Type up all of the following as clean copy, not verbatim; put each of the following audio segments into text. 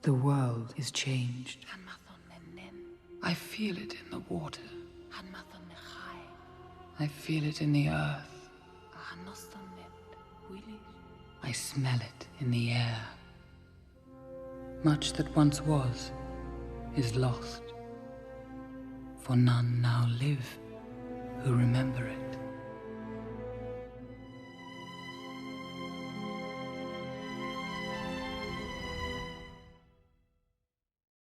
The world is changed. I feel it in the water. I feel it in the earth. I smell it in the air. Much that once was is lost, for none now live who remember it.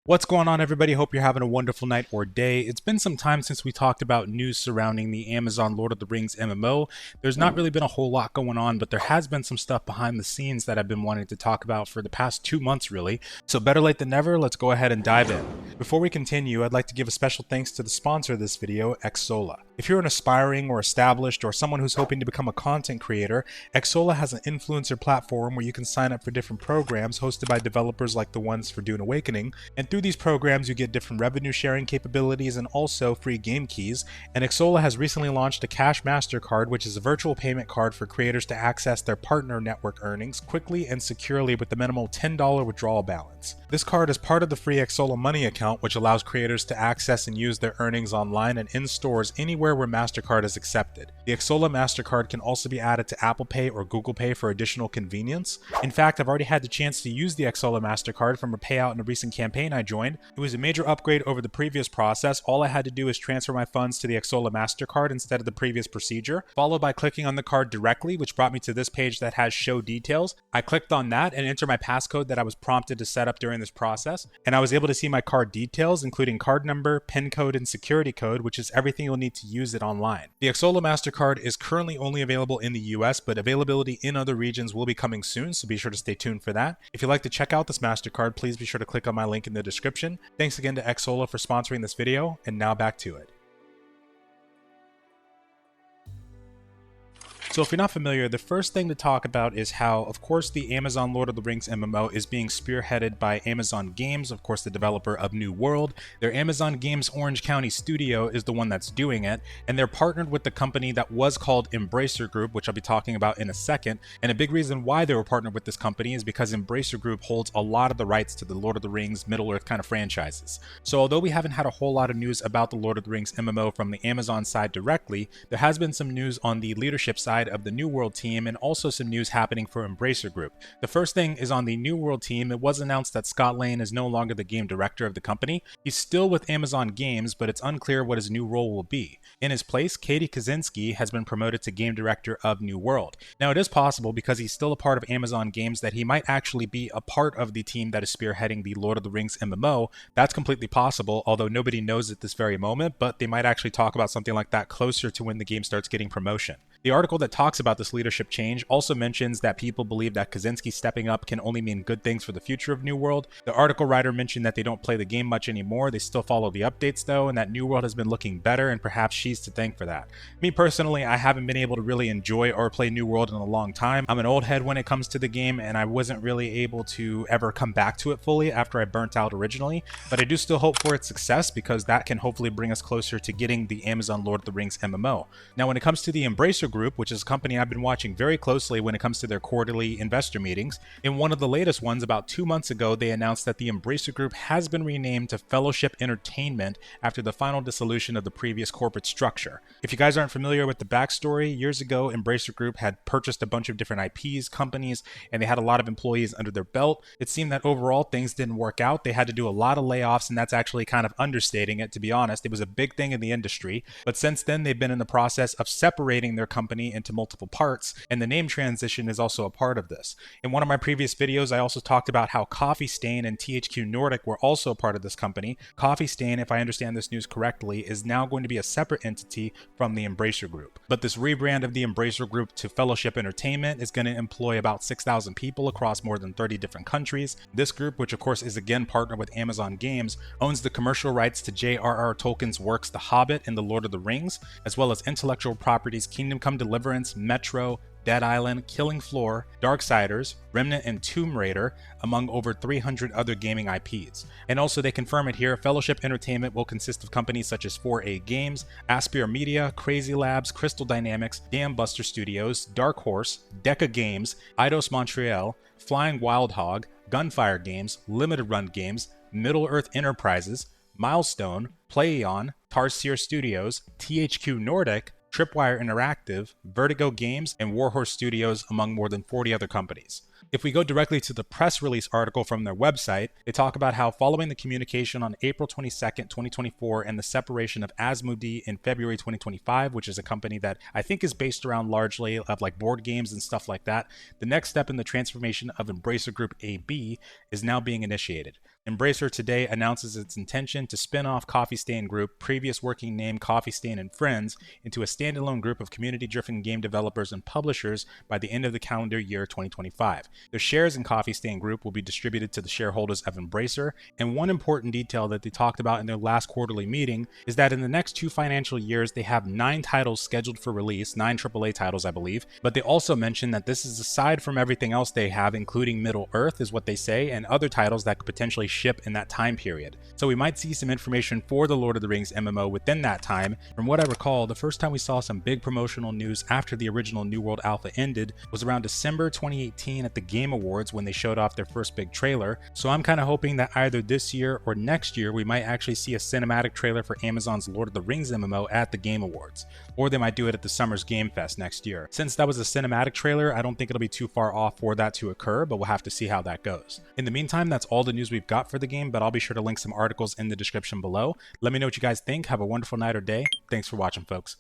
What's going on, everybody? Hope you're having a wonderful night or day. It's been some time since we talked about news surrounding the Amazon Lord of the Rings MMO. There's not really been a whole lot going on, but there has been some stuff behind the scenes that I've been wanting to talk about for the past 2 months, really. So better late than never, let's go ahead and dive in. Before we continue, I'd like to give a special thanks to the sponsor of this video, Xsolla. If you're an aspiring or established or someone who's hoping to become a content creator, Xsolla has an influencer platform where you can sign up for different programs hosted by developers like the ones for Dune Awakening, and through these programs you get different revenue sharing capabilities and also free game keys. And Xsolla has recently launched a cash Mastercard, which is a virtual payment card for creators to access their partner network earnings quickly and securely with the minimal $10 withdrawal balance. This card is part of the free Xsolla Money account, which allows creators to access and use their earnings online and in stores anywhere where Mastercard is accepted. The Xsolla Mastercard can also be added to Apple Pay or Google Pay for additional convenience. In fact, I've already had the chance to use the Xsolla Mastercard from a payout in a recent campaign I joined. It was a major upgrade over the previous process. All I had to do is transfer my funds to the Xsolla Mastercard instead of the previous procedure, followed by clicking on the card directly, which brought me to this page that has show details. I clicked on that and entered my passcode that I was prompted to set up during this process, and I was able to see my card details, including card number, PIN code, and security code, which is everything you'll need to use it online. The Xsolla Mastercard is currently only available in the US, but availability in other regions will be coming soon, so be sure to stay tuned for that. If you'd like to check out this Mastercard, please be sure to click on my link in the description. Thanks again to Xsolla for sponsoring this video, and now back to it. So if you're not familiar, the first thing to talk about is how, of course, the Amazon Lord of the Rings MMO is being spearheaded by Amazon Games, of course the developer of New World. Their Amazon Games Orange County studio is the one that's doing it, and they're partnered with the company that was called Embracer Group, which I'll be talking about in a second. And a big reason why they were partnered with this company is because Embracer Group holds a lot of the rights to the Lord of the Rings, Middle-earth kind of franchises. So although we haven't had a whole lot of news about the Lord of the Rings MMO from the Amazon side directly, there has been some news on the leadership side of the New World team, and also some news happening for Embracer Group. The first thing is on the New World team. It was announced that Scott Lane is no longer the game director of the company. He's still with Amazon Games, but it's unclear what his new role will be. In his place, Katie Kaczynski has been promoted to game director of New World. Now it is possible, because he's still a part of Amazon Games, that he might actually be a part of the team that is spearheading the Lord of the Rings MMO. That's completely possible, although nobody knows at this very moment, but they might actually talk about something like that closer to when the game starts getting promotion. The article that talks about this leadership change also mentions that people believe that Kaczynski stepping up can only mean good things for the future of New World. The article writer mentioned that they don't play the game much anymore. They still follow the updates though, and that New World has been looking better, and perhaps she's to thank for that. Me personally, I haven't been able to really enjoy or play New World in a long time. I'm an old head when it comes to the game, and I wasn't really able to ever come back to it fully after I burnt out originally, but I do still hope for its success, because that can hopefully bring us closer to getting the Amazon Lord of the Rings MMO. Now when it comes to the Embracer Group, which is a company I've been watching very closely when it comes to their quarterly investor meetings, in one of the latest ones about 2 months ago, they announced that the Embracer Group has been renamed to Fellowship Entertainment after the final dissolution of the previous corporate structure. If you guys aren't familiar with the backstory, years ago Embracer Group had purchased a bunch of different IPs, companies, and they had a lot of employees under their belt. It seemed that overall things didn't work out. They had to do a lot of layoffs, and that's actually kind of understating it, to be honest. It was a big thing in the industry, but since then they've been in the process of separating their company into multiple parts, and the name transition is also a part of this. In one of my previous videos, I also talked about how Coffee Stain and THQ Nordic were also a part of this company. Coffee Stain, if I understand this news correctly, is now going to be a separate entity from the Embracer Group. But this rebrand of the Embracer Group to Fellowship Entertainment is going to employ about 6,000 people across more than 30 different countries. This group, which of course is again partnered with Amazon Games, owns the commercial rights to J.R.R. Tolkien's works The Hobbit and The Lord of the Rings, as well as intellectual properties Kingdom Come Deliverance, Metro, Dead Island, Killing Floor, Darksiders, Remnant, and Tomb Raider, among over 300 other gaming IPs. And also they confirm it here, Fellowship Entertainment will consist of companies such as 4A Games, Aspyr Media, Crazy Labs, Crystal Dynamics, Dam Buster Studios, Dark Horse, Deca Games, Eidos Montreal, Flying Wild Hog, Gunfire Games, Limited Run Games, Middle-earth Enterprises, Milestone, PlayOn, Tarsier Studios, THQ Nordic, Tripwire Interactive, Vertigo Games, and Warhorse Studios, among more than 40 other companies. If we go directly to the press release article from their website, they talk about how following the communication on April 22nd, 2024, and the separation of Asmodee in February 2025, which is a company that I think is based around largely of like board games and stuff like that, the next step in the transformation of Embracer Group AB is now being initiated. Embracer today announces its intention to spin off Coffee Stain Group, previous working name Coffee Stain and Friends, into a standalone group of community-driven game developers and publishers by the end of the calendar year 2025. The shares in Coffee Stain Group will be distributed to the shareholders of Embracer, and one important detail that they talked about in their last quarterly meeting is that in the next 2 financial years they have 9 titles scheduled for release, 9 AAA titles I believe, but they also mentioned that this is aside from everything else they have, including Middle-earth is what they say, and other titles that could potentially ship in that time period. So we might see some information for the Lord of the Rings MMO within that time. From what I recall, the first time we saw some big promotional news after the original New World Alpha ended was around December 2018 at the Game Awards when they showed off their first big trailer. So I'm kind of hoping that either this year or next year we might actually see a cinematic trailer for Amazon's Lord of the Rings MMO at the Game Awards. Or they might do it at the Summer's Game Fest next year. Since that was a cinematic trailer, I don't think it'll be too far off for that to occur, but we'll have to see how that goes. In the meantime, that's all the news we've got for the game, but I'll be sure to link some articles in the description below. Let me know what you guys think. Have a wonderful night or day. Thanks for watching, folks.